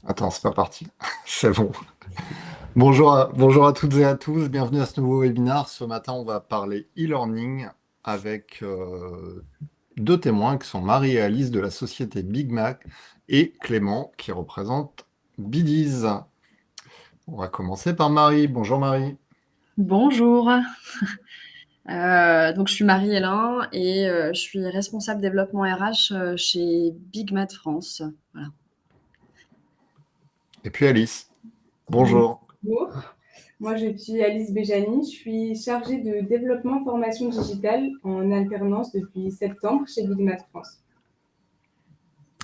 Attends, c'est pas parti. C'est bon. Bonjour à toutes et à tous. Bienvenue à ce nouveau webinaire. Ce matin, on va parler e-learning avec deux témoins qui sont Marie et Alice de la société Big Mac et Clément qui représente Bidiz. On va commencer par Marie. Bonjour Marie. Bonjour. Donc je suis Marie-Hélin et je suis responsable développement RH chez Big Mat France. Voilà. Et puis Alice. Bonjour. Bonjour, moi je suis Alice Béjani, je suis chargée de développement formation digitale en alternance depuis septembre chez Big Mac France.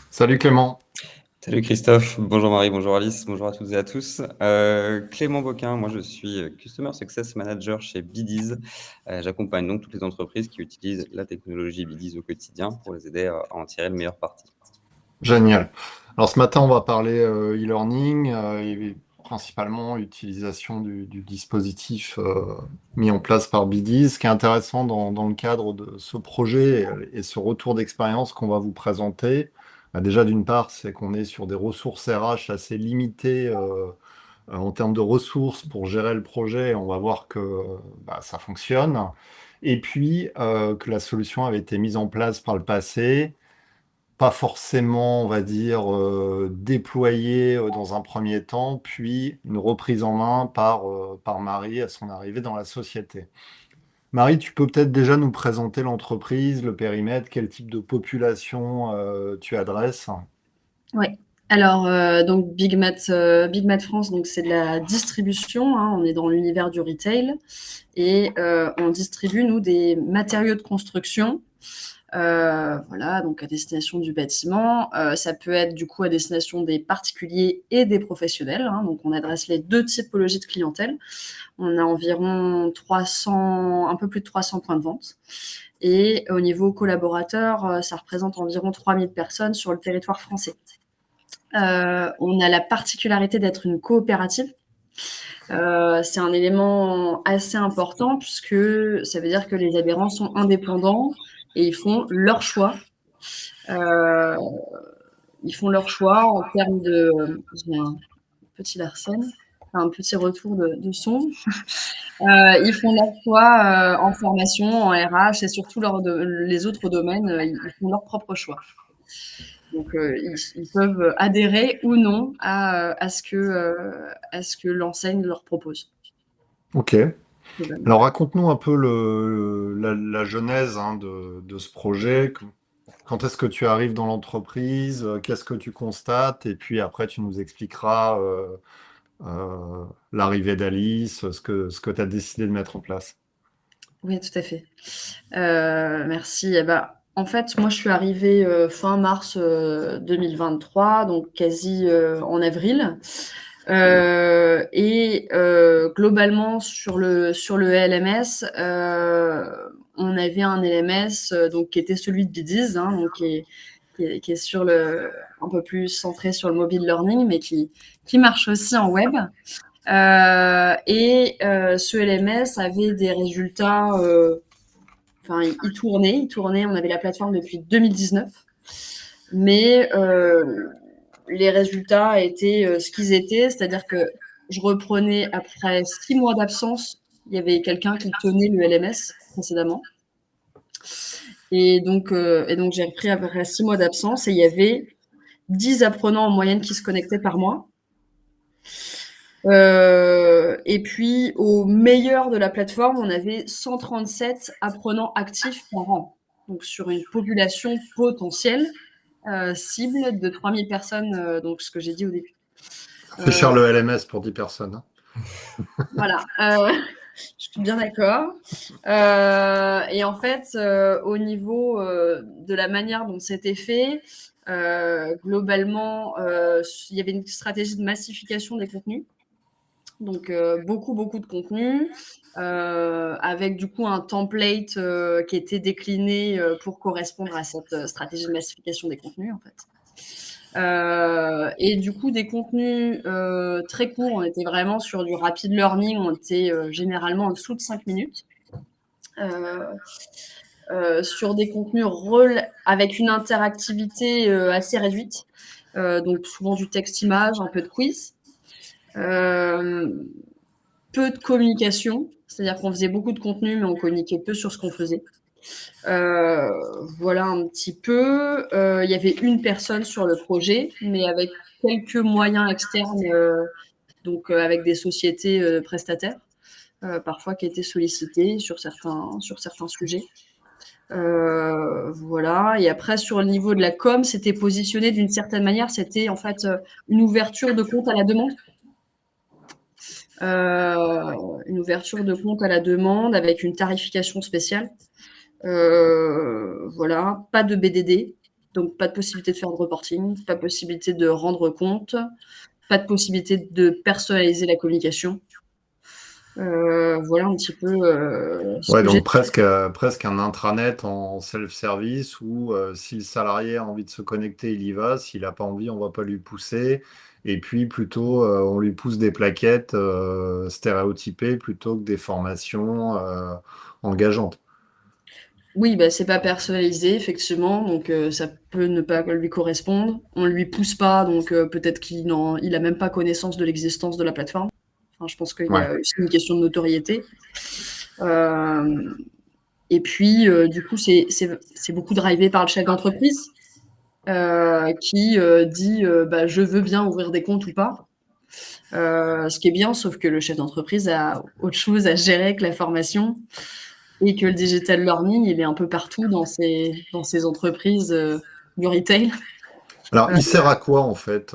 Salut Clément. Salut Christophe, bonjour Marie, bonjour Alice, bonjour à toutes et à tous. Clément Boquin, moi je suis Customer Success Manager chez Bidiz. J'accompagne donc toutes les entreprises qui utilisent la technologie Bidiz au quotidien pour les aider à en tirer le meilleur parti. Génial. Alors ce matin, on va parler e-learning et principalement utilisation du dispositif mis en place par Bidiz. Ce qui est intéressant dans le cadre de ce projet et ce retour d'expérience qu'on va vous présenter, déjà d'une part, c'est qu'on est sur des ressources RH assez limitées en termes de ressources pour gérer le projet. On va voir que ça fonctionne. Et puis que la solution avait été mise en place par le passé pas forcément, on va dire, déployé dans un premier temps, puis une reprise en main par Marie à son arrivée dans la société. Marie, tu peux peut-être déjà nous présenter l'entreprise, le périmètre, quel type de population tu adresses? Oui. Alors donc Big Mat France, donc c'est de la distribution, hein, on est dans l'univers du retail et on distribue nous des matériaux de construction. Voilà, donc à destination du bâtiment. Ça peut être du coup à destination des particuliers et des professionnels, hein, donc on adresse les deux typologies de clientèle. On a environ 300, un peu plus de 300 points de vente. Et au niveau collaborateurs, ça représente environ 3000 personnes sur le territoire français. On a la particularité d'être une coopérative. C'est un élément assez important puisque ça veut dire que les adhérents sont indépendants et ils font leur choix. Ils font leur choix en termes de... J'ai un petit Larsen, un petit retour de son. Ils font leur choix en formation, en RH et surtout les autres domaines, ils font leur propre choix. Donc, ils peuvent adhérer ou non à ce que l'enseigne leur propose. Ok. Alors raconte-nous un peu la genèse de ce projet. Quand est-ce que tu arrives dans l'entreprise? Qu'est-ce que tu constates? Et puis après, tu nous expliqueras l'arrivée d'Alice, ce que tu as décidé de mettre en place. Oui, tout à fait. Merci. Eh ben, en fait, moi, je suis arrivée fin mars 2023, donc quasi en avril. Et globalement, sur le LMS, on avait un LMS donc, qui était celui de Bidiz, hein, donc, qui est sur un peu plus centré sur le mobile learning, mais qui marche aussi en web. Et ce LMS avait des résultats, enfin, il tournait, on avait la plateforme depuis 2019, mais les résultats étaient ce qu'ils étaient, c'est-à-dire que je reprenais après 6 mois d'absence, il y avait quelqu'un qui tenait le LMS précédemment. Et donc j'ai repris après 6 mois d'absence et il y avait 10 apprenants en moyenne qui se connectaient par mois. Et puis, au meilleur de la plateforme, on avait 137 apprenants actifs par an. Donc, sur une population potentielle cible de 3000 personnes, donc ce que j'ai dit au début. C'est cher le LMS pour 10 personnes. Voilà, je suis bien d'accord. Et en fait, au niveau de la manière dont c'était fait, globalement, il y avait une stratégie de massification des contenus. Donc, beaucoup de contenu, avec du coup un template qui était décliné pour correspondre à cette stratégie de massification des contenus, en fait. Et du coup, des contenus très courts, on était vraiment sur du rapid learning, on était généralement en dessous de 5 minutes. Sur des contenus avec une interactivité assez réduite. donc souvent du texte-image, un peu de quiz. Peu de communication, c'est-à-dire qu'on faisait beaucoup de contenu, mais on communiquait peu sur ce qu'on faisait. Voilà un petit peu. Il y avait une personne sur le projet, mais avec quelques moyens externes, donc avec des sociétés prestataires, parfois qui étaient sollicitées sur certains sujets. Voilà. Et après, sur le niveau de la com, c'était positionné d'une certaine manière. C'était en fait une ouverture de compte à la demande. Une ouverture de compte à la demande avec une tarification spéciale. Voilà, pas de BDD, donc pas de possibilité de faire de reporting, pas de possibilité de rendre compte, pas de possibilité de personnaliser la communication. Voilà un petit peu ce Ouais, que j'ai. donc presque un intranet en self-service où si le salarié a envie de se connecter, il y va. S'il n'a pas envie, on va pas lui pousser. Et puis plutôt, on lui pousse des plaquettes stéréotypées plutôt que des formations engageantes. Oui, bah, c'est pas personnalisé, effectivement, donc ça peut ne pas lui correspondre. On lui pousse pas, donc peut-être qu'il a même pas connaissance de l'existence de la plateforme. Enfin, je pense qu'il y Ouais. a aussi une question de notoriété. Et puis, du coup, c'est beaucoup drivé par le chef d'entreprise qui dit bah, je veux bien ouvrir des comptes ou pas. Ce qui est bien, sauf que le chef d'entreprise a autre chose à gérer que la formation et que le digital learning, il est un peu partout dans ces entreprises du retail. Alors, Euh, il sert à quoi en fait?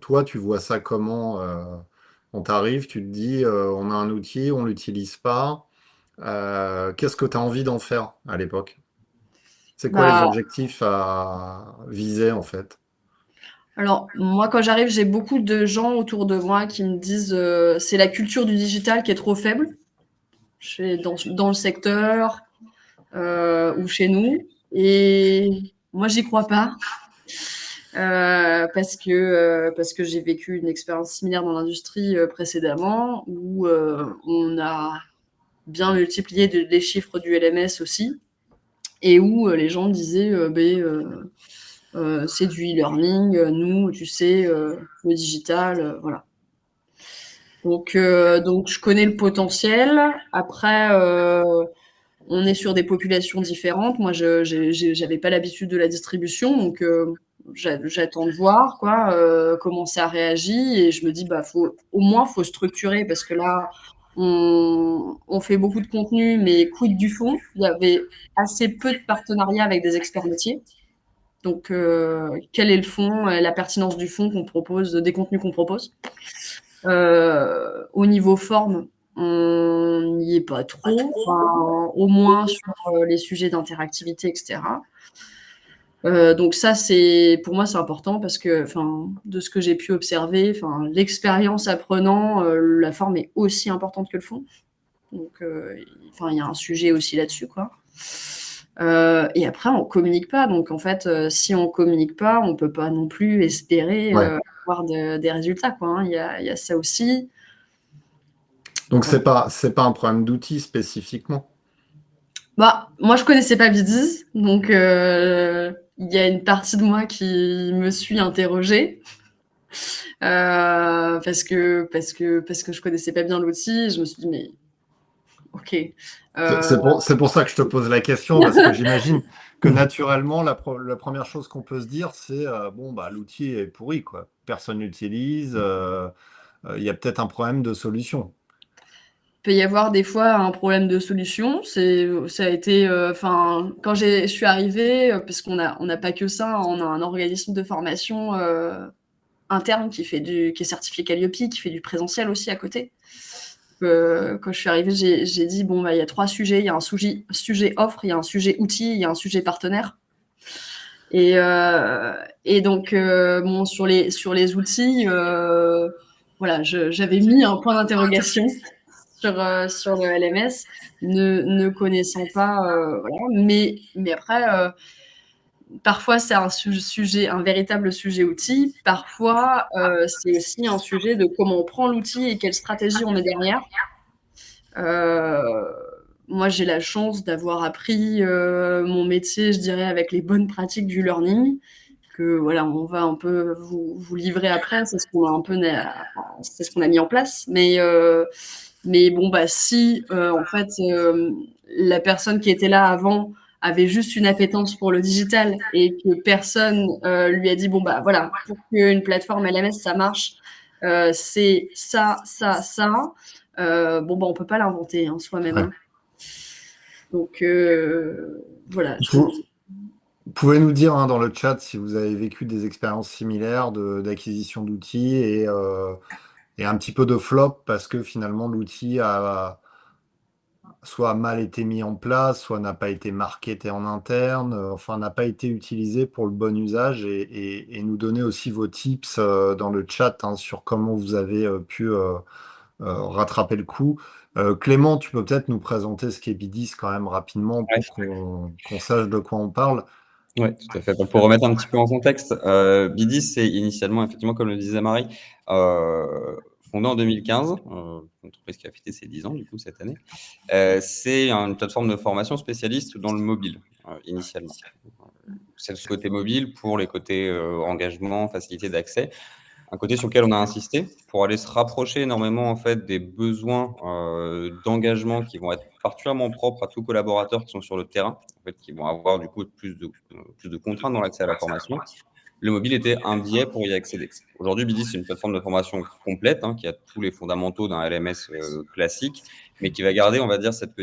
Toi, tu vois ça comment? On t'arrive, tu te dis, on a un outil, on l'utilise pas. Qu'est-ce que tu as envie d'en faire à l'époque? C'est quoi les bah, objectifs à viser en fait? alors, moi, quand j'arrive, j'ai beaucoup de gens autour de moi qui me disent c'est la culture du digital qui est trop faible dans le secteur ou chez nous. Et moi, j'y crois pas. Parce que j'ai vécu une expérience similaire dans l'industrie précédemment où on a bien multiplié les chiffres du LMS aussi et où les gens disaient c'est du e-learning, nous, tu sais, le digital, voilà. Donc je connais le potentiel. Après, on est sur des populations différentes. Moi, j'avais pas l'habitude de la distribution, donc j'attends de voir quoi, comment ça réagit. Et je me dis, bah, au moins, faut structurer parce que là, on fait beaucoup de contenu, mais quid du fond? Il y avait assez peu de partenariats avec des experts métiers. Donc, quel est le fond, la pertinence du fond qu'on propose, des contenus qu'on propose? Au niveau forme, on n'y est pas trop, enfin, au moins sur les sujets d'interactivité, etc. Donc ça, pour moi, c'est important parce que, de ce que j'ai pu observer, l'expérience apprenant, la forme est aussi importante que le fond. Donc, il y a un sujet aussi là-dessus, quoi. Et après, on communique pas. Donc, en fait, si on communique pas, on peut pas non plus espérer Ouais. avoir des résultats, quoi, hein. Il y a ça aussi. Donc Voilà. c'est pas un problème d'outils spécifiquement. Bah, moi, je connaissais pas Bidiz, donc il y a une partie de moi qui me suis interrogée parce que je connaissais pas bien l'outil. Je me suis dit mais ok. C'est pour ça que je te pose la question, parce que j'imagine que naturellement, la première chose qu'on peut se dire, c'est bon, bah, l'outil est pourri, quoi. Personne l'utilise, il y a peut-être un problème de solution. Peut y avoir des fois un problème de solution. Ça a été, quand je suis arrivée, parce on n'a pas que ça, on a un organisme de formation interne qui est certifié Calliope, qui fait du présentiel aussi à côté. Quand je suis arrivée, j'ai dit bon bah il y a 3 sujets, il y a un sujet offre, il y a un sujet outil, il y a un sujet partenaire. Et donc bon sur les outils, voilà, j'avais mis un point d'interrogation sur le LMS, ne connaissant pas, voilà. Mais après, parfois c'est un véritable sujet outil. Parfois, c'est aussi un sujet de comment on prend l'outil et quelle stratégie on met derrière. Moi, j'ai la chance d'avoir appris mon métier, je dirais, avec les bonnes pratiques du learning, voilà, on va un peu vous livrer après. C'est ce qu'on a mis en place. Mais bon, si en fait la personne qui était là avant avait juste une appétence pour le digital et que personne lui a dit bon voilà, pour qu'une plateforme LMS ça marche, c'est ça. On peut pas l'inventer soi-même. Ouais. Hein. Donc voilà. Vous pouvez nous dire dans le chat si vous avez vécu des expériences similaires d'acquisition d'outils et un petit peu de flop parce que finalement l'outil a soit mal été mis en place, soit n'a pas été marketé en interne, enfin n'a pas été utilisé pour le bon usage et nous donner aussi vos tips dans le chat sur comment vous avez pu rattraper le coup. Clément, tu peux peut-être nous présenter ce qu'est BDIS quand même rapidement pour qu'on sache de quoi on parle. Oui, tout à fait. Pour remettre un petit peu en contexte, BDIS, c'est initialement, effectivement, comme le disait Marie, fondé en 2015, une entreprise qui a fêté ses 10 ans, du coup, cette année. C'est une plateforme de formation spécialiste dans le mobile, initialement. C'est le côté mobile pour les côtés engagement, facilité d'accès. Un côté sur lequel on a insisté pour aller se rapprocher énormément en fait des besoins d'engagement qui vont être particulièrement propres à tous collaborateurs qui sont sur le terrain, en fait, qui vont avoir du coup plus de contraintes dans l'accès à la formation. Le mobile était un biais pour y accéder. Aujourd'hui, BIDIS, c'est une plateforme de formation complète qui a tous les fondamentaux d'un LMS classique, mais qui va garder, on va dire, cette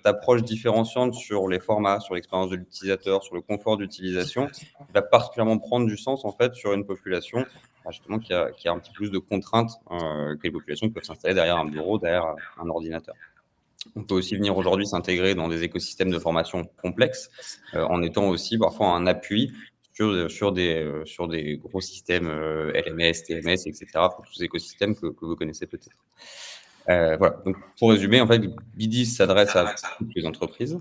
approche différenciante sur les formats, sur l'expérience de l'utilisateur, sur le confort d'utilisation, qui va particulièrement prendre du sens en fait sur une population justement qui a un petit peu plus de contraintes que les populations qui peuvent s'installer derrière un bureau, derrière un ordinateur. On peut aussi venir aujourd'hui s'intégrer dans des écosystèmes de formation complexes, en étant aussi parfois un appui sur des gros systèmes LMS, TMS, etc., pour tous ces écosystèmes que vous connaissez peut-être. Voilà. Donc, pour résumer, en fait, BIDIS s'adresse à toutes les entreprises,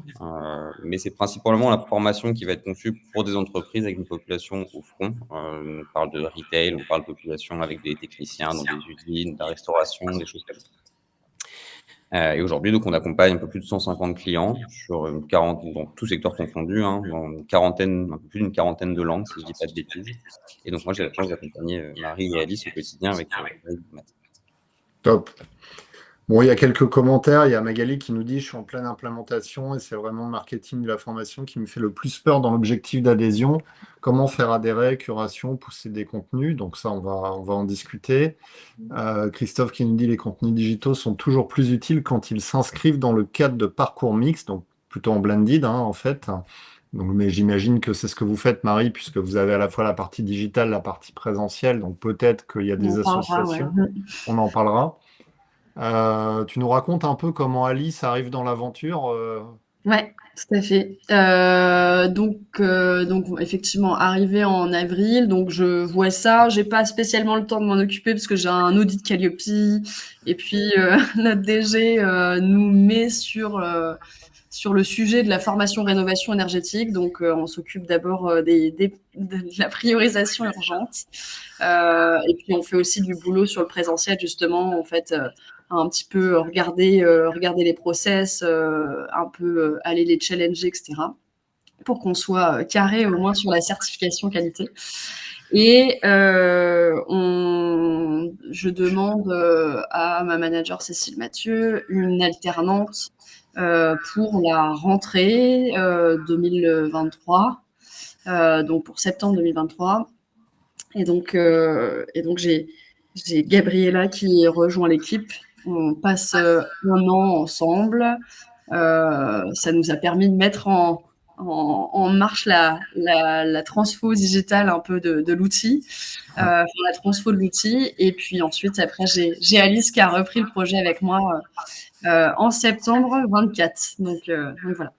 mais c'est principalement la formation qui va être conçue pour des entreprises avec une population au front. On parle de retail, on parle de population avec des techniciens dans des usines, de la restauration, des choses comme ça. Et aujourd'hui, donc, on accompagne un peu plus de 150 clients sur une quarantaine, dans tous secteurs confondus, dans un peu plus d'une quarantaine de langues, si je ne dis pas de bêtises. Et donc, moi, j'ai la chance d'accompagner Marie et Alice au quotidien avec Matt. Top. Bon, il y a quelques commentaires. Il y a Magali qui nous dit: je suis en pleine implémentation et c'est vraiment le marketing de la formation qui me fait le plus peur dans l'objectif d'adhésion. Comment faire adhérer, curation, pousser des contenus? Donc ça, on va en discuter. Christophe qui nous dit: les contenus digitaux sont toujours plus utiles quand ils s'inscrivent dans le cadre de parcours mixtes, donc plutôt en blended en fait. Donc, mais j'imagine que c'est ce que vous faites, Marie, puisque vous avez à la fois la partie digitale, la partie présentielle. Donc peut-être qu'il y a des associations. On en parlera. Tu nous racontes un peu comment Alice arrive dans l'aventure Ouais, tout à fait. Donc effectivement, arrivé en avril, donc je vois ça. J'ai pas spécialement le temps de m'en occuper parce que j'ai un audit Calliope et puis notre DG nous met sur le sujet de la formation rénovation énergétique. Donc on s'occupe d'abord de la priorisation urgente et puis on fait aussi du boulot sur le présentiel justement en fait. Un petit peu regarder les process, un peu aller les challenger, etc. pour qu'on soit carré au moins sur la certification qualité. Et je demande à ma manager Cécile Mathieu une alternante pour la rentrée 2023, donc pour septembre 2023. Et donc j'ai Gabriella qui rejoint l'équipe. On passe un an ensemble. Ça nous a permis de mettre en marche la transfo digitale un peu de l'outil, la transfo de l'outil. Et puis ensuite, après, j'ai Alice qui a repris le projet avec moi en septembre 24. Donc voilà.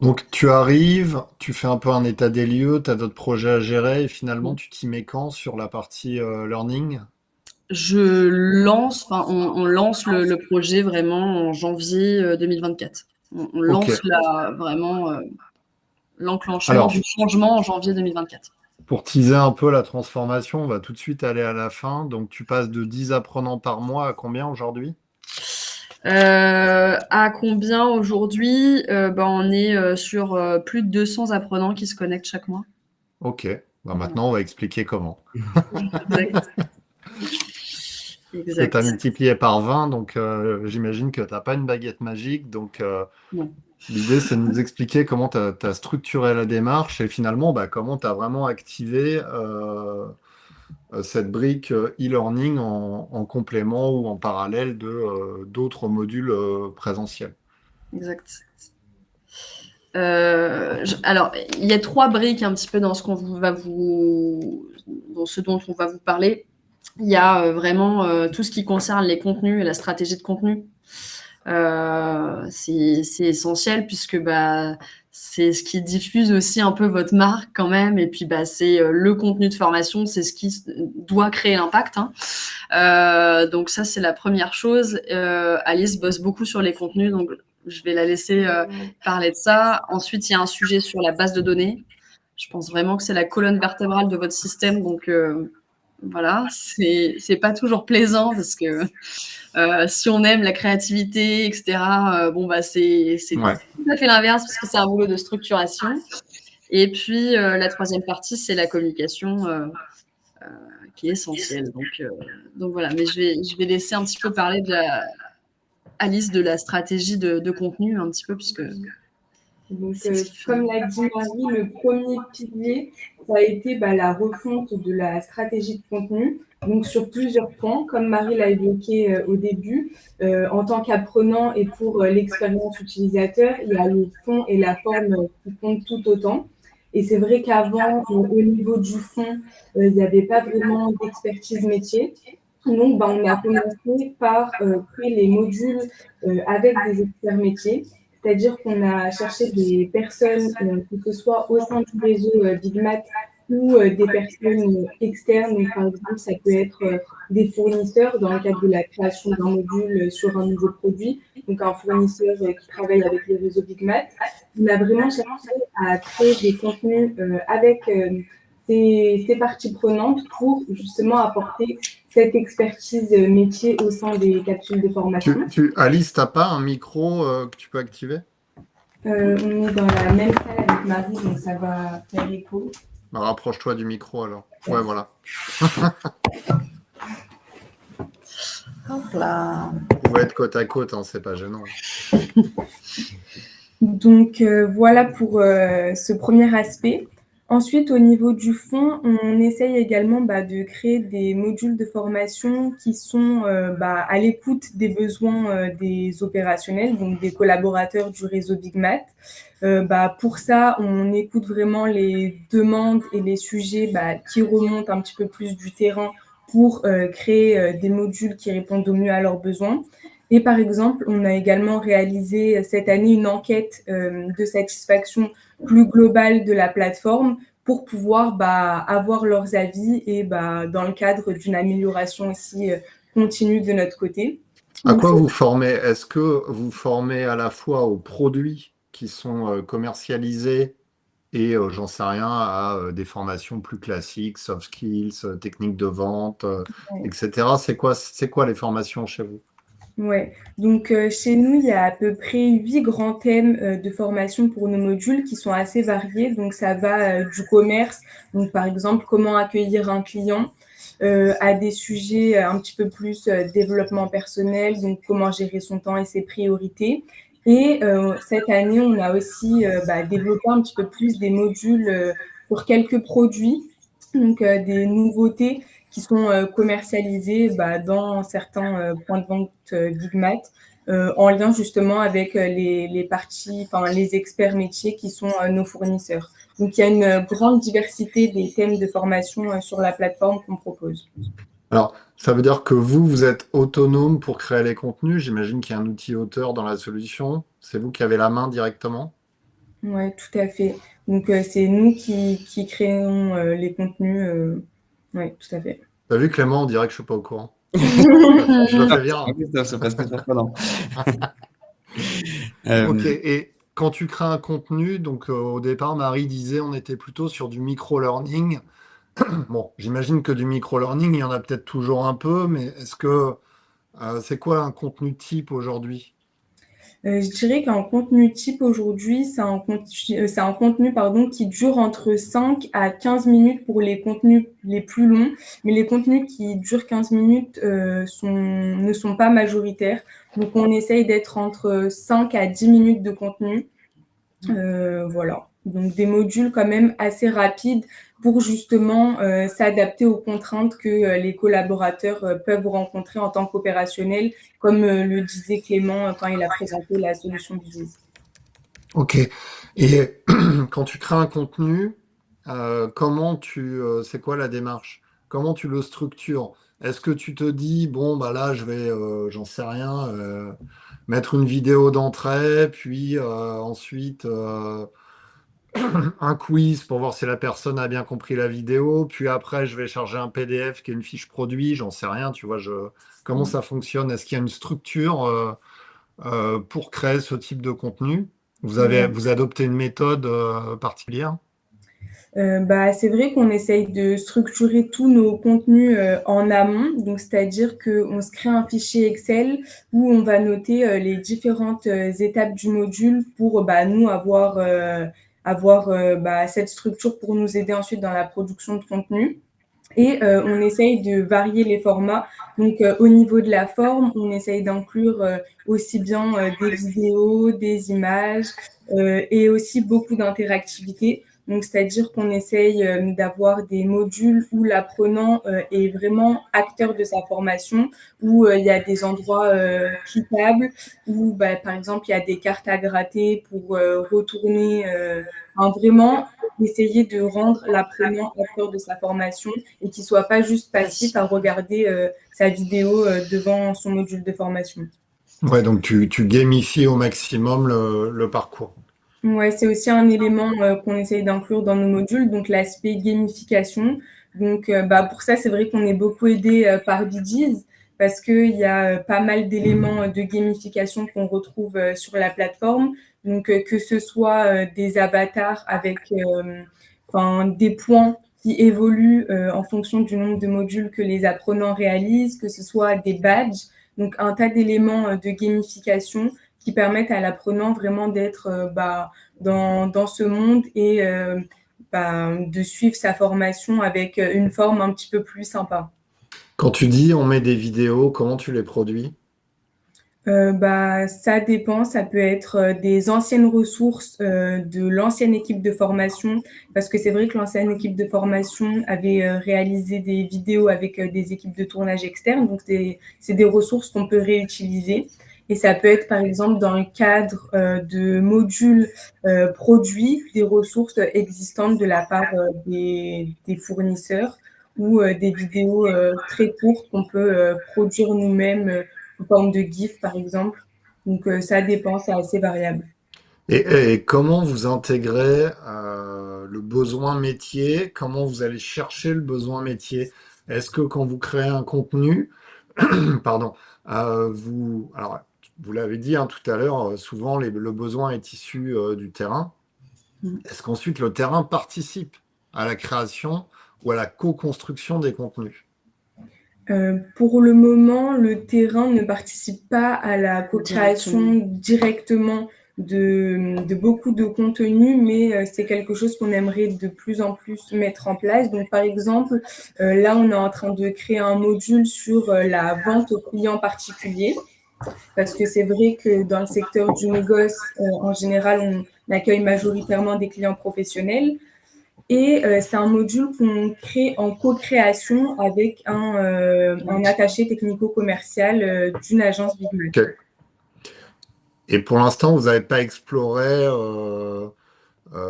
Donc tu arrives, tu fais un peu un état des lieux, tu as d'autres projets à gérer et finalement tu t'y mets quand sur la partie learning? On lance le projet vraiment en janvier 2024. On lance vraiment l'enclenchement du changement en janvier 2024. Pour teaser un peu la transformation, on va tout de suite aller à la fin. Donc tu passes de 10 apprenants par mois à combien aujourd'hui? À combien aujourd'hui? On est sur plus de 200 apprenants qui se connectent chaque mois. Ok. Bah, maintenant, on va expliquer comment. Exact. Parce que tu as Exact. multiplié par 20, donc j'imagine que tu n'as pas une baguette magique. Donc Non. l'idée, c'est de nous expliquer comment tu as structuré la démarche et finalement, bah, comment tu as vraiment activé cette brique e-learning en complément ou en parallèle d'autres modules présentiels. Exact. Alors, il y a 3 briques un petit peu dans ce dans ce dont on va vous parler. Il y a vraiment tout ce qui concerne les contenus et la stratégie de contenu. C'est essentiel puisque bah, c'est ce qui diffuse aussi un peu votre marque quand même. Et puis bah, c'est le contenu de formation, c'est ce qui doit créer l'impact. Hein. Donc ça, c'est la première chose. Alice bosse beaucoup sur les contenus, donc je vais la laisser parler de ça. Ensuite, il y a un sujet sur la base de données. Je pense vraiment que c'est la colonne vertébrale de votre système, donc voilà, c'est pas toujours plaisant parce que si on aime la créativité, etc., bon bah c'est Ouais. tout à fait l'inverse parce que c'est un boulot de structuration. Et puis la troisième partie, c'est la communication qui est essentielle. Donc voilà, mais je vais laisser un petit peu parler Alice de la stratégie de contenu un petit peu puisque Donc, c'est ce qui fait. comme l'a dit Marie, le premier pilier, ça a été la refonte de la stratégie de contenu, donc sur plusieurs points, comme Marie l'a évoqué au début. En tant qu'apprenant et pour l'expérience utilisateur, il y a le fond et la forme qui comptent tout autant. Et c'est vrai qu'avant, au niveau du fond, il n'y avait pas vraiment d'expertise métier. Donc, on a commencé par créer les modules avec des experts métiers. C'est-à-dire qu'on a cherché des personnes, que ce soit au sein du réseau Big Math ou des personnes externes. Donc, par exemple, ça peut être des fournisseurs dans le cadre de la création d'un module sur un nouveau produit. Donc, un fournisseur qui travaille avec le réseau Big Math. On a vraiment cherché à créer des contenus avec ces parties prenantes pour justement apporter cette expertise métier au sein des capsules de formation. Alice, t'as pas un micro que tu peux activer? On est dans la même salle avec Marie, donc ça va faire écho. Bah, rapproche-toi du micro alors. Ouais, voilà. Hop là. On va être côte à côte, hein, c'est pas gênant. Donc voilà pour ce premier aspect. Ensuite, au niveau du fond, on essaye également de créer des modules de formation qui sont à l'écoute des besoins des opérationnels, donc des collaborateurs du réseau Big Math. Pour ça, on écoute vraiment les demandes et les sujets qui remontent un petit peu plus du terrain pour créer des modules qui répondent au mieux à leurs besoins. Et par exemple, on a également réalisé cette année une enquête de satisfaction plus globale de la plateforme pour pouvoir avoir leurs avis et dans le cadre d'une amélioration aussi continue de notre côté. À quoi vous formez? Est-ce que vous formez à la fois aux produits qui sont commercialisés et, j'en sais rien, à des formations plus classiques, soft skills, techniques de vente, etc. C'est quoi les formations chez vous? Ouais, donc chez nous, il y a à peu près 8 grands thèmes de formation pour nos modules qui sont assez variés. Donc ça va du commerce, donc par exemple comment accueillir un client, à des sujets un petit peu plus développement personnel, donc comment gérer son temps et ses priorités. Et cette année, on a aussi développé un petit peu plus des modules pour quelques produits, donc des nouveautés qui sont commercialisés dans certains points de vente Big Math, en lien justement avec les experts métiers qui sont nos fournisseurs. Donc, il y a une grande diversité des thèmes de formation sur la plateforme qu'on propose. Alors, ça veut dire que vous êtes autonome pour créer les contenus. J'imagine qu'il y a un outil auteur dans la solution. C'est vous qui avez la main directement? Oui, tout à fait. Donc, c'est nous qui créons les contenus. Oui, tout à fait. T'as vu, Clément, on dirait que je suis pas au courant. Je le fais bien. C'est presque surprenant. Ok, et quand tu crées un contenu, donc au départ, Marie disait on était plutôt sur du micro-learning. Bon, j'imagine que du micro-learning, il y en a peut-être toujours un peu, mais est-ce que c'est quoi un contenu type aujourd'hui? Je dirais qu'un contenu type aujourd'hui, c'est un contenu pardon, qui dure entre 5 à 15 minutes pour les contenus les plus longs, mais les contenus qui durent 15 minutes ne sont pas majoritaires. Donc, on essaye d'être entre 5 à 10 minutes de contenu. Voilà. Donc, des modules quand même assez rapides pour justement s'adapter aux contraintes que les collaborateurs peuvent rencontrer en tant qu'opérationnels, comme le disait Clément quand il a présenté la solution Bidiz. Ok. Et quand tu crées un contenu, c'est quoi la démarche? Comment tu le structures? Est-ce que tu te dis, bon, bah là, je vais, j'en sais rien, mettre une vidéo d'entrée, puis ensuite un quiz pour voir si la personne a bien compris la vidéo, puis après, je vais charger un PDF qui est une fiche produit, j'en sais rien, tu vois, comment ça fonctionne? Est-ce qu'il y a une structure pour créer ce type de contenu? Vous adoptez une méthode particulière? C'est vrai qu'on essaye de structurer tous nos contenus en amont, donc c'est-à-dire qu'on se crée un fichier Excel où on va noter les différentes étapes du module pour nous avoir cette structure pour nous aider ensuite dans la production de contenu. Et on essaye de varier les formats. Donc, au niveau de la forme, on essaye d'inclure aussi bien des vidéos, des images et aussi beaucoup d'interactivité. Donc, c'est-à-dire qu'on essaye d'avoir des modules où l'apprenant est vraiment acteur de sa formation, où il y a des endroits cliquables, où, par exemple, il y a des cartes à gratter pour retourner, vraiment essayer de rendre l'apprenant acteur de sa formation et qu'il ne soit pas juste passif à regarder sa vidéo devant son module de formation. Ouais, donc tu gamifies au maximum le parcours. Ouais, c'est aussi un élément qu'on essaye d'inclure dans nos modules, donc l'aspect gamification. Donc, pour ça, c'est vrai qu'on est beaucoup aidé par Bidiz parce qu'il y a pas mal d'éléments de gamification qu'on retrouve sur la plateforme. Donc, que ce soit des avatars avec des points qui évoluent en fonction du nombre de modules que les apprenants réalisent, que ce soit des badges, donc un tas d'éléments de gamification qui permettent à l'apprenant vraiment d'être dans ce monde et de suivre sa formation avec une forme un petit peu plus sympa. Quand tu dis on met des vidéos, comment tu les produis? Ça dépend, ça peut être des anciennes ressources de l'ancienne équipe de formation, parce que c'est vrai que l'ancienne équipe de formation avait réalisé des vidéos avec des équipes de tournage externes, donc c'est des ressources qu'on peut réutiliser. Et ça peut être par exemple dans le cadre de modules produits, des ressources existantes de la part des fournisseurs ou des vidéos très courtes qu'on peut produire nous-mêmes en forme de GIF, par exemple. Donc, ça dépend, c'est assez variable. Et comment vous intégrez le besoin métier? Comment vous allez chercher le besoin métier? Est-ce que quand vous créez un contenu, pardon, alors, vous l'avez dit hein, tout à l'heure, souvent le besoin est issu du terrain. Est-ce qu'ensuite le terrain participe à la création ou à la co-construction des contenus? Pour le moment, le terrain ne participe pas à la co-création directement de beaucoup de contenus, mais c'est quelque chose qu'on aimerait de plus en plus mettre en place. Donc, par exemple, là, on est en train de créer un module sur la vente aux clients particuliers, parce que c'est vrai que dans le secteur du négoce, en général, on accueille majoritairement des clients professionnels. Et c'est un module qu'on crée en co-création avec un attaché technico-commercial d'une agence Big Mac. Ok. Et pour l'instant, vous n'avez pas exploré,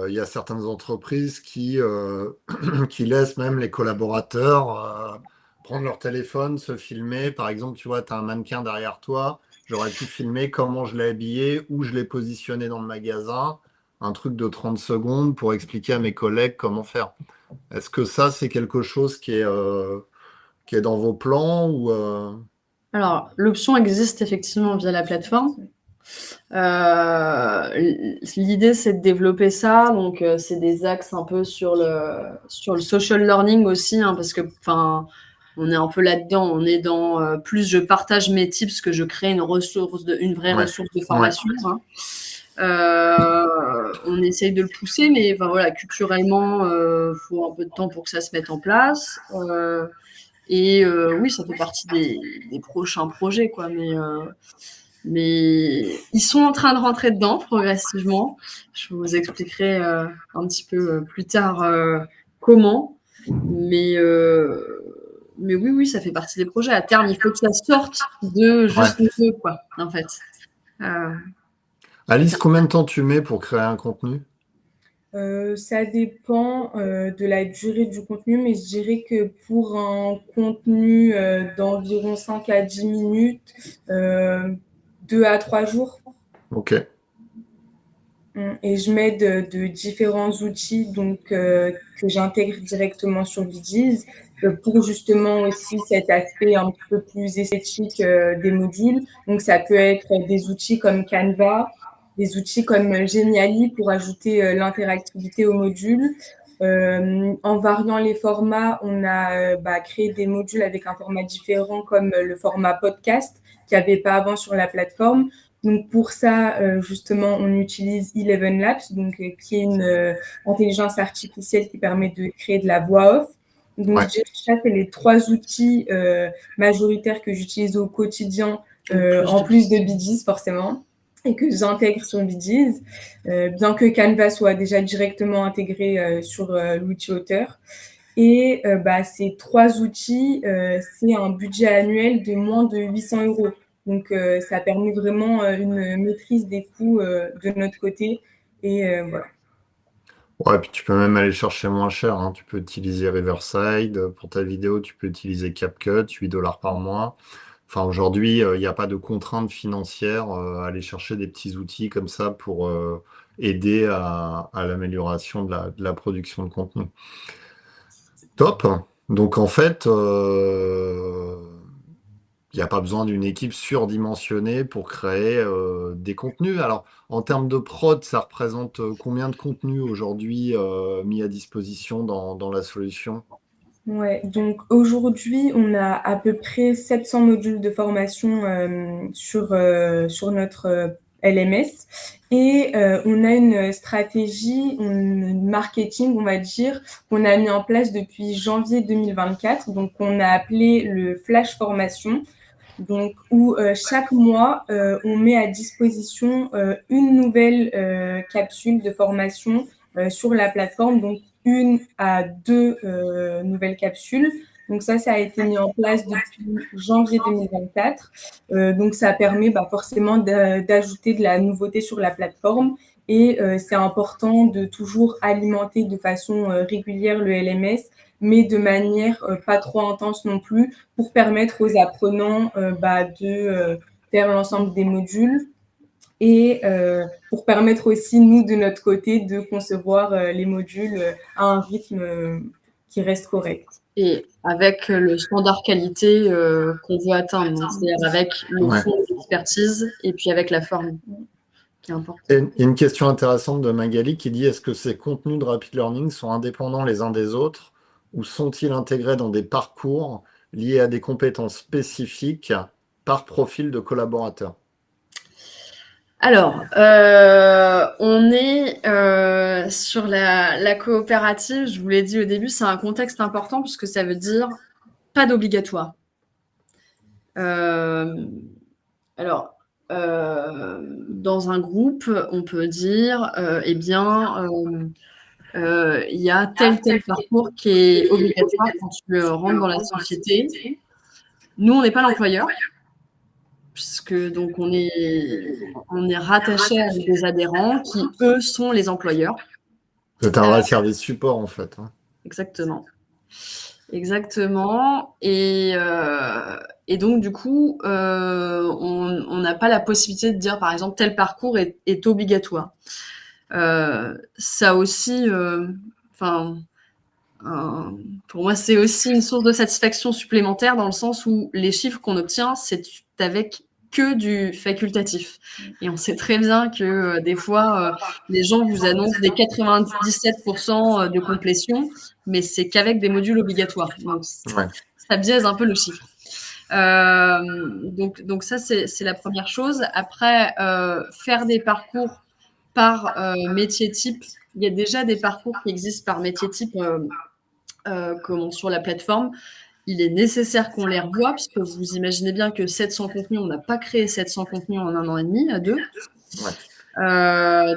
il y a certaines entreprises qui laissent même les collaborateurs prendre leur téléphone, se filmer. Par exemple, tu vois, tu as un mannequin derrière toi, j'aurais pu filmer comment je l'ai habillé, où je l'ai positionné dans le magasin, un truc de 30 secondes pour expliquer à mes collègues comment faire. Est-ce que ça, c'est quelque chose qui est dans vos plans ou Alors, l'option existe effectivement via la plateforme. L'idée, c'est de développer ça. Donc, c'est des axes un peu sur le social learning aussi, hein, parce que, on est un peu là-dedans. On est dans plus je partage mes tips que je crée une vraie Ouais. ressource de formation. Hein. On essaye de le pousser, mais enfin, voilà, culturellement, faut un peu de temps pour que ça se mette en place. Oui, ça fait partie des prochains projets, quoi. Mais ils sont en train de rentrer dedans progressivement. Je vous expliquerai un petit peu plus tard comment. Mais oui, ça fait partie des projets. À terme, il faut que ça sorte de juste nous, quoi, en fait. Alice, combien de temps tu mets pour créer un contenu? Ça dépend de la durée du contenu, mais je dirais que pour un contenu d'environ 5 à 10 minutes, 2 à 3 jours. Ok. Et je m'aide de différents outils donc, que j'intègre directement sur Vidiz pour justement aussi cet aspect un peu plus esthétique des modules. Donc, ça peut être des outils comme Canva, des outils comme Geniali pour ajouter l'interactivité aux modules. En variant les formats, on a créé des modules avec un format différent comme le format podcast qu'il n'y avait pas avant sur la plateforme. Donc pour ça, justement, on utilise Eleven Labs, donc qui est une intelligence artificielle qui permet de créer de la voix off. Donc je dirais que ça, c'est les 3 outils majoritaires que j'utilise au quotidien, en plus de Bidiz forcément, et que j'intègre sur Bidiz, bien que Canva soit déjà directement intégré sur l'outil auteur. Et ces 3 outils, c'est un budget annuel de moins de 800 €. Donc, ça permet vraiment une maîtrise des coûts de notre côté. Et voilà. Ouais, puis tu peux même aller chercher moins cher, hein. Tu peux utiliser Riverside. Pour ta vidéo, tu peux utiliser CapCut, 8 $ par mois. Enfin, aujourd'hui, il n'y a pas de contraintes financières à aller chercher des petits outils comme ça pour aider à l'amélioration de la production de contenu. Top. Donc en fait, il n'y a pas besoin d'une équipe surdimensionnée pour créer des contenus. Alors, en termes de prod, ça représente combien de contenus aujourd'hui mis à disposition dans la solution? Ouais, donc aujourd'hui, on a à peu près 700 modules de formation sur notre LMS et on a une stratégie, une marketing, on va dire, qu'on a mis en place depuis janvier 2024. Donc, on a appelé le Flash Formation. Donc, où chaque mois, on met à disposition une nouvelle capsule de formation sur la plateforme, donc 1 à 2 nouvelles capsules. Donc ça a été mis en place depuis janvier 2024. Donc ça permet forcément d'ajouter de la nouveauté sur la plateforme. Et c'est important de toujours alimenter de façon régulière le LMS, mais de manière pas trop intense non plus, pour permettre aux apprenants de faire l'ensemble des modules et pour permettre aussi, nous, de notre côté, de concevoir les modules à un rythme qui reste correct. Et avec le standard qualité qu'on veut atteindre, c'est-à-dire avec le fond d'expertise et puis avec la forme qui est importante. Il y a une question intéressante de Magali qui dit: est-ce que ces contenus de Rapid Learning sont indépendants les uns des autres ou sont-ils intégrés dans des parcours liés à des compétences spécifiques par profil de collaborateur? Alors, on est sur la coopérative. Je vous l'ai dit au début, c'est un contexte important puisque ça veut dire pas d'obligatoire. Alors, dans un groupe, on peut dire, il y a tel parcours qui est obligatoire quand tu rentres dans la société. Nous, on n'est pas l'employeur, puisque donc on est rattaché à des adhérents qui, eux, sont les employeurs. C'est un vrai service support, en fait. Hein. Exactement. Et donc, du coup, on n'a pas la possibilité de dire, par exemple, tel parcours est obligatoire. Ça aussi, pour moi, c'est aussi une source de satisfaction supplémentaire dans le sens où les chiffres qu'on obtient, c'est avec que du facultatif. Et on sait très bien que des fois, les gens vous annoncent des 97% de complétion, mais c'est qu'avec des modules obligatoires. Donc, ça biaise un peu le chiffre. Donc ça, c'est la première chose. Après, faire des parcours par métier type, il y a déjà des parcours qui existent par métier type sur la plateforme. Il est nécessaire qu'on les revoie, puisque vous imaginez bien que 700 contenus, on n'a pas créé 700 contenus en 1 an et demi, à 2. Ouais.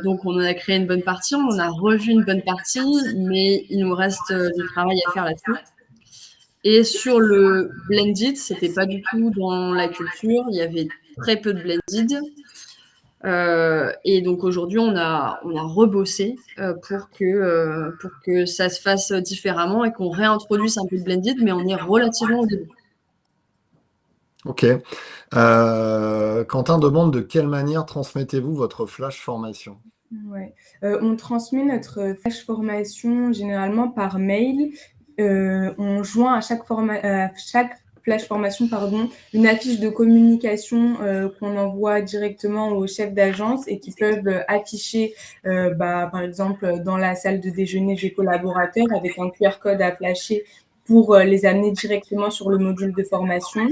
Donc, on en a créé une bonne partie, on en a revu une bonne partie, mais il nous reste du travail à faire là-dessus. Et sur le blended, c'était pas du tout dans la culture, il y avait très peu de blended. Et donc aujourd'hui, on a rebossé pour que ça se fasse différemment et qu'on réintroduise un peu de blended, mais on est relativement au début. Ok. Quentin demande de quelle manière transmettez-vous votre flash formation? Ouais. On transmet notre flash formation généralement par mail. On joint à chaque flash formation, une affiche de communication qu'on envoie directement aux chefs d'agence et qui peuvent afficher, par exemple, dans la salle de déjeuner des collaborateurs avec un QR code à flasher pour les amener directement sur le module de formation.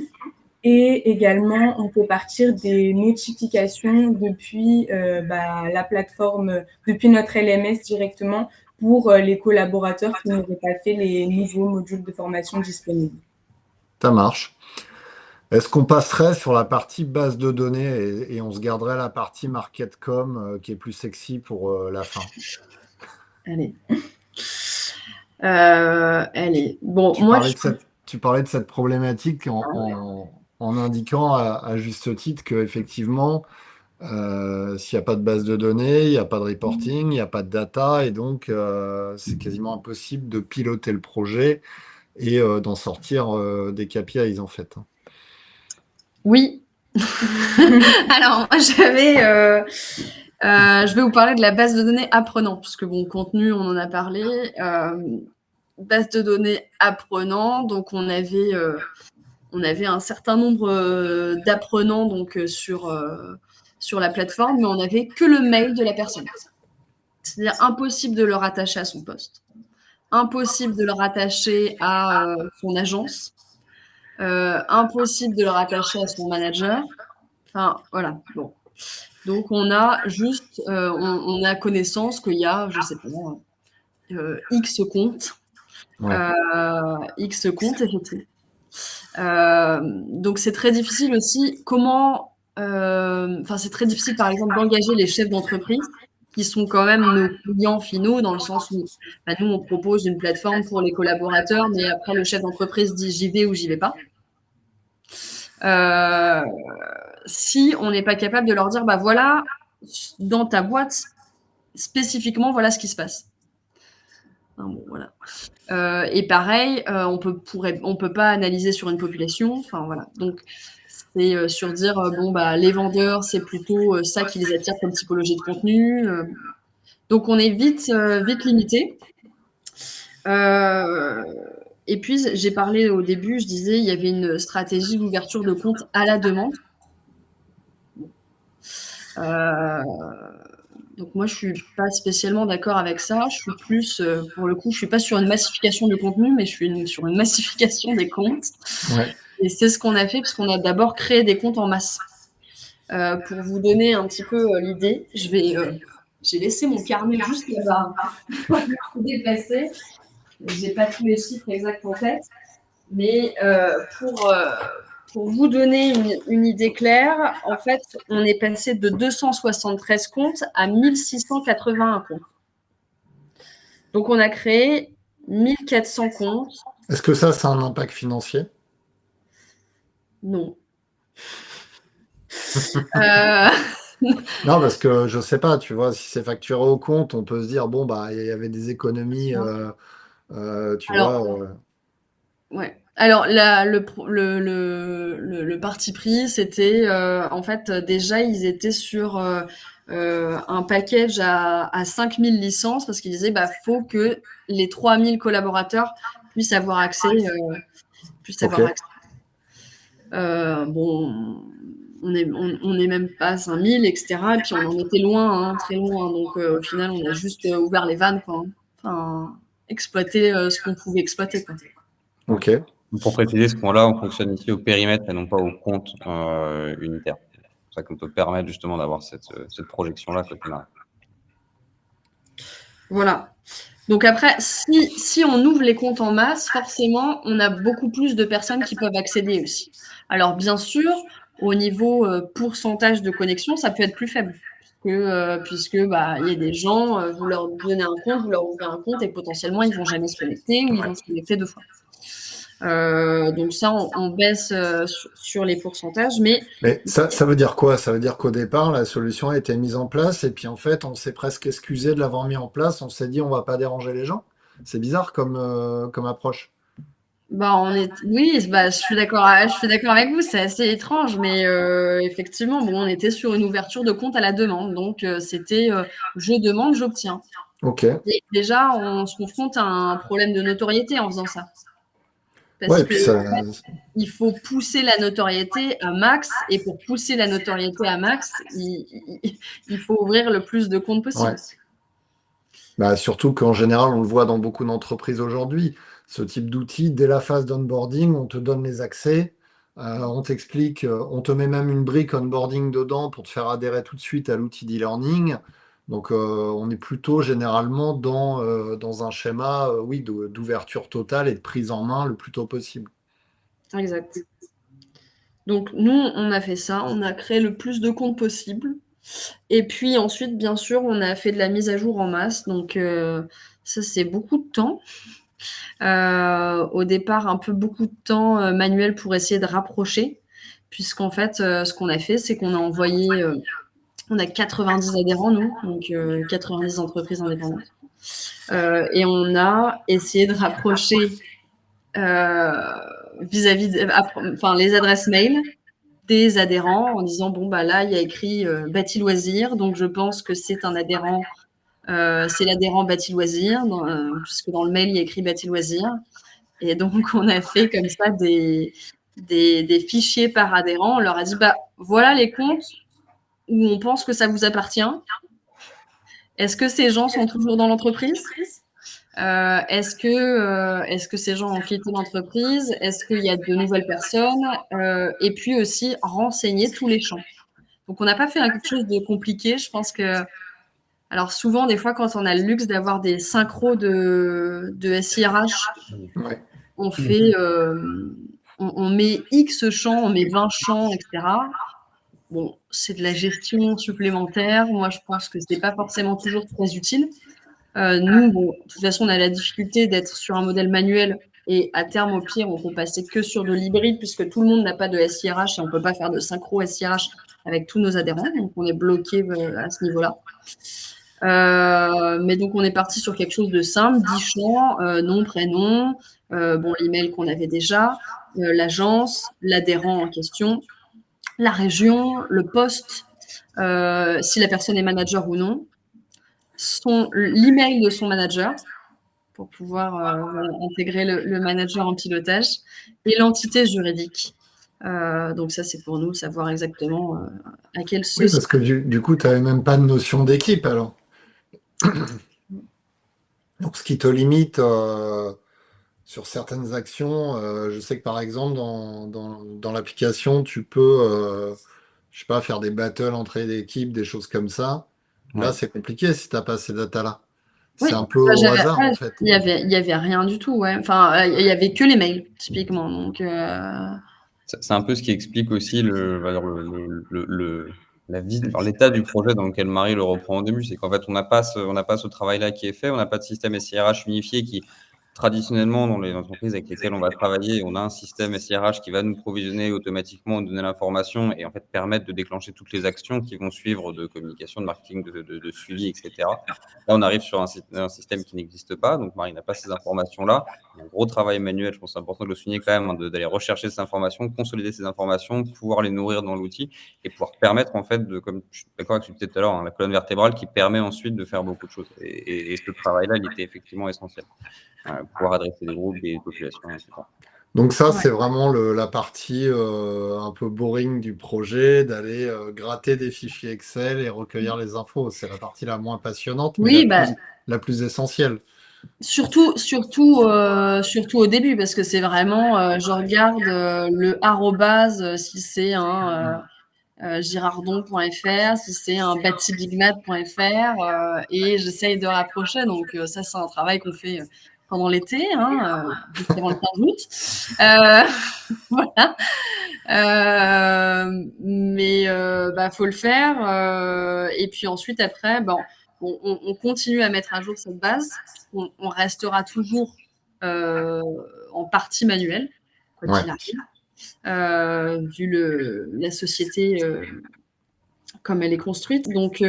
Et également, on peut partir des notifications depuis la plateforme, depuis notre LMS directement pour les collaborateurs qui n'auraient pas fait les nouveaux modules de formation disponibles. Ça marche. Est-ce qu'on passerait sur la partie base de données et on se garderait la partie marketcom qui est plus sexy pour la fin? Allez. Allez. Bon, Tu parlais de cette problématique en indiquant à juste titre qu'effectivement, s'il n'y a pas de base de données, il n'y a pas de reporting, il n'y a pas de data, et donc c'est quasiment impossible de piloter le projet et d'en sortir des KPIs en fait. Oui. Alors, je vais vous parler de la base de données apprenant, puisque bon, contenu, on en a parlé. Base de données apprenant, donc on avait un certain nombre d'apprenants donc sur la plateforme, mais on n'avait que le mail de la personne. C'est-à-dire impossible de le rattacher à son poste, impossible de le rattacher à son agence, impossible de le rattacher à son manager. Enfin, voilà. Bon. Donc, on a juste, on a connaissance qu'il y a, je sais pas, X comptes. Ouais. X comptes, effectivement. Donc, c'est très difficile aussi c'est très difficile, par exemple, d'engager les chefs d'entreprise qui sont quand même nos clients finaux, dans le sens où nous, on propose une plateforme pour les collaborateurs, mais après, le chef d'entreprise dit j'y vais ou j'y vais pas. Si on n'est pas capable de leur dire, voilà, dans ta boîte, spécifiquement, voilà ce qui se passe. Enfin, bon, voilà. Et pareil, on peut pas analyser sur une population. Enfin, voilà. Donc, c'est sur dire, les vendeurs, c'est plutôt ça qui les attire comme typologie de contenu. Donc, on est vite limité. Et puis, j'ai parlé au début, je disais, il y avait une stratégie d'ouverture de compte à la demande. Donc moi, je suis pas spécialement d'accord avec ça. Je suis plus, pour le coup, je suis pas sur une massification de contenu, mais je suis sur une massification des comptes. Ouais. Et c'est ce qu'on a fait, puisqu'on a d'abord créé des comptes en masse. Pour vous donner un petit peu l'idée, j'ai laissé mon carnet juste là-bas. Je vais me déplacer. J'ai pas tous les chiffres exacts en tête, mais pour vous donner une idée claire, en fait, on est passé de 273 comptes à 1681 comptes. Donc, on a créé 1400 comptes. Est-ce que ça a un impact financier? Non. Non, parce que je sais pas, tu vois, si c'est facturé au compte, on peut se dire, il y avait des économies, tu vois. Ouais. Alors, le parti pris, c'était en fait déjà, ils étaient sur un package à 5000 licences parce qu'ils disaient faut que les 3000 collaborateurs puissent avoir accès. On n'est même pas à 5000, etc. Et puis on en était loin, très loin. Donc au final, on a juste ouvert les vannes, quoi. Enfin, exploiter ce qu'on pouvait exploiter, quoi. Ok. Pour préciser ce point-là, on fonctionne ici au périmètre et non pas au compte unitaire. C'est pour ça qu'on peut permettre justement d'avoir cette projection-là côté Marie. Voilà. Donc après, si on ouvre les comptes en masse, forcément, on a beaucoup plus de personnes qui peuvent accéder aussi. Alors bien sûr, au niveau pourcentage de connexion, ça peut être plus faible. Puisque il y a des gens, vous leur donnez un compte, vous leur ouvrez un compte et potentiellement, ils ne vont jamais se connecter ou ils vont se connecter 2 fois. Donc ça, on baisse sur les pourcentages. Mais ça veut dire quoi? Ça veut dire qu'au départ, la solution a été mise en place et puis en fait, on s'est presque excusé de l'avoir mis en place. On s'est dit, on va pas déranger les gens. C'est bizarre comme approche. oui, je suis d'accord avec vous, c'est assez étrange, mais effectivement, on était sur une ouverture de compte à la demande, donc c'était je demande, j'obtiens. Ok. Et déjà, on se confronte à un problème de notoriété en faisant ça. Parce Ouais, et que puis ça, il faut pousser la notoriété à max, et pour pousser la notoriété à max, il faut ouvrir le plus de comptes possible. Bah, surtout qu'en général, on le voit dans beaucoup d'entreprises aujourd'hui. Ce type d'outil, dès la phase d'onboarding, on te donne les accès, on t'explique, on te met même une brique onboarding dedans pour te faire adhérer tout de suite à l'outil d'e-learning. Donc, on est plutôt généralement dans un schéma, oui, d'ouverture totale et de prise en main le plus tôt possible. Exact. Donc, nous, on a fait ça, on a créé le plus de comptes possible. Et puis ensuite, bien sûr, on a fait de la mise à jour en masse. Donc, ça, c'est beaucoup de temps. Au départ, un peu beaucoup de temps manuel pour essayer de rapprocher. Puisqu'en fait, ce qu'on a fait, c'est qu'on a envoyé... on a 90 adhérents, nous, donc 90 entreprises indépendantes. Et on a essayé de rapprocher vis-à-vis les adresses mail des adhérents en disant là il y a écrit Bâti Loisirs, donc je pense que c'est un adhérent, c'est l'adhérent Bâti Loisirs, puisque dans le mail il y a écrit Bâti Loisirs. Et donc on a fait comme ça des fichiers par adhérent. On leur a dit voilà les comptes où on pense que ça vous appartient. Est-ce que ces gens sont toujours dans l'entreprise? Est-ce que ces gens ont quitté l'entreprise? Est-ce qu'il y a de nouvelles personnes? Et puis aussi renseigner tous les champs. Donc on n'a pas fait quelque chose de compliqué. Je pense que, alors souvent des fois quand on a le luxe d'avoir des synchros de SIRH, Ouais. on fait, on met X champs, on met 20 champs, etc. Bon, c'est de la gestion supplémentaire. Moi, je pense que c'est pas forcément toujours très utile. Nous, de toute façon, on a la difficulté d'être sur un modèle manuel et à terme, au pire, on peut passer que sur de l'hybride puisque tout le monde n'a pas de SIRH et on ne peut pas faire de synchro SIRH avec tous nos adhérents. Donc, on est bloqué à ce niveau-là. Mais donc, on est parti sur quelque chose de simple, 10 champs, nom, prénom, l'email qu'on avait déjà, l'agence, l'adhérent en question, la région, le poste, si la personne est manager ou non, l'email de son manager pour pouvoir intégrer le manager en pilotage et l'entité juridique. Donc ça, c'est pour nous savoir exactement à quelle Oui, société. parce que du coup, tu n'avais même pas de notion d'équipe alors. Donc, ce qui te limite sur certaines actions, je sais que par exemple, dans l'application, tu peux, je sais pas, faire des battles entre les équipes, des choses comme ça. Là, Ouais. c'est compliqué si tu n'as pas ces datas-là. Oui, C'est un peu au hasard, en fait. Il y avait rien du tout, ouais. Enfin, il y avait que les mails, typiquement. Donc, C'est un peu ce qui explique aussi l'état du projet dans lequel Marie le reprend au début. C'est qu'en fait, on n'a pas ce travail-là qui est fait, on n'a pas de système SIRH unifié qui, traditionnellement, dans les entreprises avec lesquelles on va travailler, on a un système SIRH qui va nous provisionner automatiquement, nous donner l'information et en fait permettre de déclencher toutes les actions qui vont suivre de communication, de marketing, de suivi, etc. Là, on arrive sur un système qui n'existe pas, donc Marie n'a pas ces informations-là. Un gros travail manuel, je pense que c'est important de le souligner quand même, d'aller rechercher ces informations, consolider ces informations, pouvoir les nourrir dans l'outil et pouvoir permettre en fait, comme je suis d'accord avec ce que tu disais tout à l'heure, la colonne vertébrale qui permet ensuite de faire beaucoup de choses. Et ce travail-là, il était effectivement essentiel. Pouvoir adresser des groupes, des populations, etc. Donc ça, c'est vraiment la partie un peu boring du projet, d'aller gratter des fichiers Excel et recueillir les infos. C'est la partie la moins passionnante, mais oui, la plus essentielle. Surtout au début, parce que c'est vraiment, je regarde le arrobase, si c'est un girardon.fr, si c'est un batibigmat.fr, et j'essaye de rapprocher. Donc ça, c'est un travail qu'on fait pendant l'été, juste avant le 15 août. Voilà. Mais faut le faire. Et puis ensuite, après, on continue à mettre à jour cette base. On restera toujours en partie manuel, quoi qu'il arrive, vu la société comme elle est construite. Donc,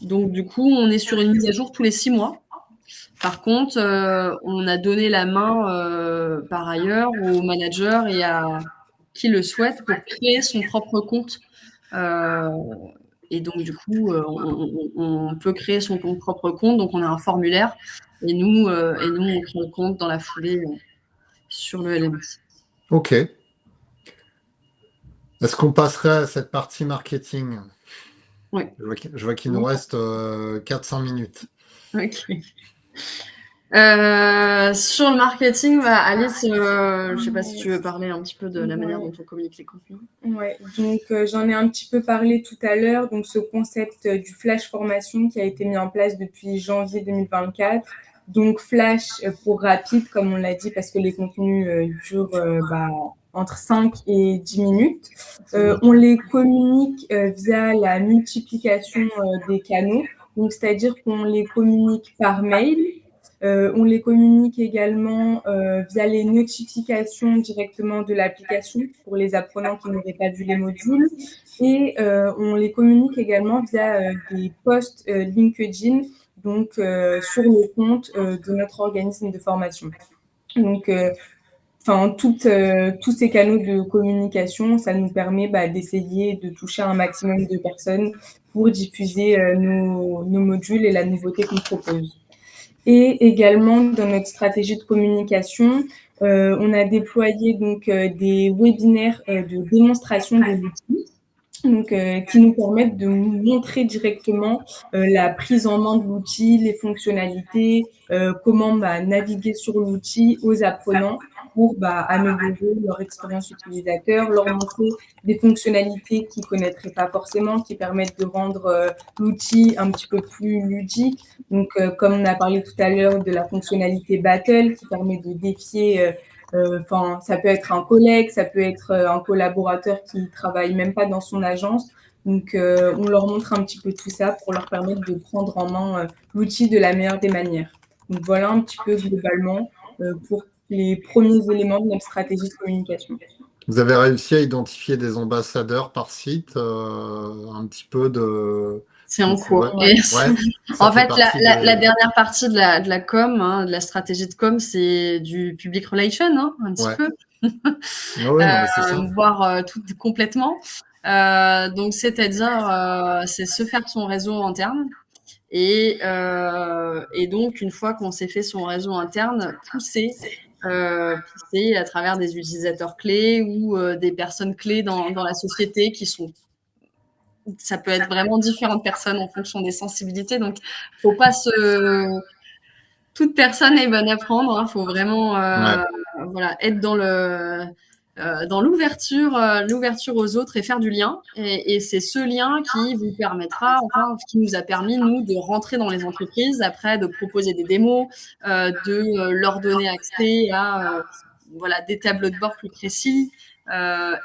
du coup, on est sur une mise à jour tous les 6 mois. Par contre, on a donné la main par ailleurs aux managers et à qui le souhaite pour créer son propre compte. Et donc, du coup, on peut créer son propre compte. Donc, on a un formulaire et nous, on crée le compte dans la foulée sur le LMS. Ok. Est-ce qu'on passerait à cette partie marketing? Oui. Je vois qu'il nous reste 4-5 minutes. Ok. Sur le marketing, Alice, je ne sais pas si tu veux parler un petit peu de la manière dont on communique les contenus. Ouais, donc j'en ai un petit peu parlé tout à l'heure. Donc ce concept du flash formation qui a été mis en place depuis janvier 2024. Donc flash pour rapide, comme on l'a dit, parce que les contenus durent entre 5 et 10 minutes. On les communique via la multiplication des canaux. Donc c'est-à-dire qu'on les communique par mail. On les communique également via les notifications directement de l'application pour les apprenants qui n'auraient pas vu les modules. Et on les communique également via des posts LinkedIn, donc sur le compte de notre organisme de formation. Donc, tous ces canaux de communication, ça nous permet d'essayer de toucher un maximum de personnes pour diffuser nos modules et la nouveauté qu'on propose. Et également, dans notre stratégie de communication, on a déployé donc des webinaires de démonstration de l'outil, donc qui nous permettent de nous montrer directement la prise en main de l'outil, les fonctionnalités, comment naviguer sur l'outil aux apprenants pour améliorer leur expérience utilisateur, leur montrer des fonctionnalités qu'ils ne connaîtraient pas forcément, qui permettent de rendre l'outil un petit peu plus ludique. Donc, comme on a parlé tout à l'heure de la fonctionnalité Battle, qui permet de défier, ça peut être un collègue, ça peut être un collaborateur qui travaille même pas dans son agence. Donc, on leur montre un petit peu tout ça pour leur permettre de prendre en main l'outil de la meilleure des manières. Donc, voilà un petit peu globalement pour les premiers éléments de notre stratégie de communication. Vous avez réussi à identifier des ambassadeurs par site, un petit peu de... C'est en cours. Ouais, en fait, la dernière partie de la com, de la stratégie de com, c'est du public relation, un petit peu. Voire tout complètement. Donc, c'est-à-dire, c'est se faire son réseau interne. Et donc, une fois qu'on s'est fait son réseau interne, pousser à travers des utilisateurs clés ou des personnes clés dans la société qui sont... Ça peut être vraiment différentes personnes en fonction des sensibilités. Donc, faut pas toute personne est bonne à prendre. Il faut vraiment être dans l'ouverture aux autres et faire du lien. Et c'est ce lien qui vous permettra, qui nous a permis, nous, de rentrer dans les entreprises, après de proposer des démos, de leur donner accès à des tableaux de bord plus précis.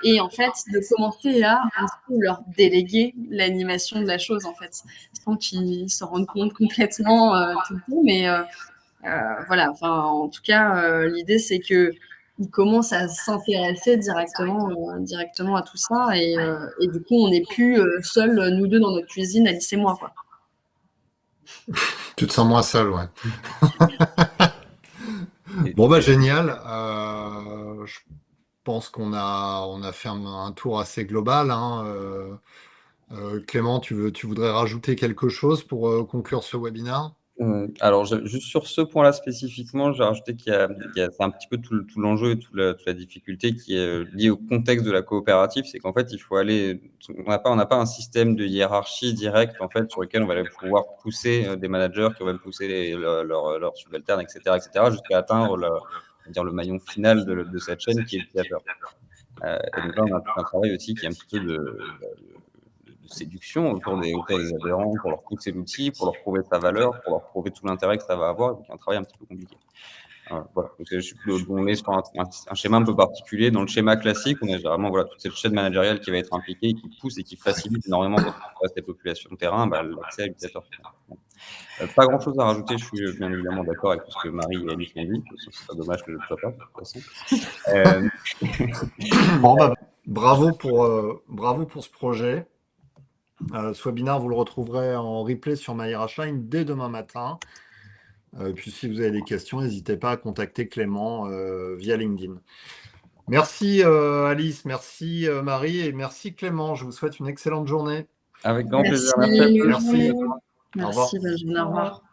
Et en fait, de commencer à leur déléguer l'animation de la chose, en fait, sans qu'ils se rendent compte complètement tout le temps. Mais en tout cas, l'idée, c'est que ils commencent à s'intéresser directement à tout ça. Et du coup, on n'est plus seuls, nous deux, dans notre cuisine, Alice et moi, quoi. Tu te sens moins seul, ouais. Bon, génial. Je pense qu'on a fait un tour assez global. Clément, tu voudrais rajouter quelque chose pour conclure ce webinaire? Alors, juste sur ce point-là spécifiquement, j'ai rajouté c'est un petit peu tout l'enjeu et toute la difficulté qui est liée au contexte de la coopérative. C'est qu'en fait, il faut aller. On n'a pas un système de hiérarchie directe en fait, sur lequel on va pouvoir pousser des managers qui vont même pousser leurs subalternes, etc., jusqu'à atteindre le maillon final de cette chaîne qui est l'utilisateur. Et donc là, on a tout un travail aussi qui est un petit peu de séduction autour des adhérents pour leur pousser l'outil, pour leur prouver sa valeur, pour leur prouver tout l'intérêt que ça va avoir. Donc, il y a un travail un petit peu compliqué. Voilà. Donc, on est sur un schéma un peu particulier. Dans le schéma classique, on a généralement toute cette chaîne managériale qui va être impliquée, qui pousse et qui facilite énormément quand on passe les populations de terrain, l'accès à l'utilisateur. Pas grand-chose à rajouter. Je suis bien évidemment d'accord avec tout ce que Marie et Alice ont dit. Ce serait dommage que je ne le sois pas, de toute façon. Bon, bravo pour ce projet. Ce webinaire, vous le retrouverez en replay sur MyRHline dès demain matin. Puis si vous avez des questions, n'hésitez pas à contacter Clément via LinkedIn. Merci Alice, merci Marie et merci Clément. Je vous souhaite une excellente journée. Avec grand plaisir. Merci. Merci. Merci, bonne journée, au revoir.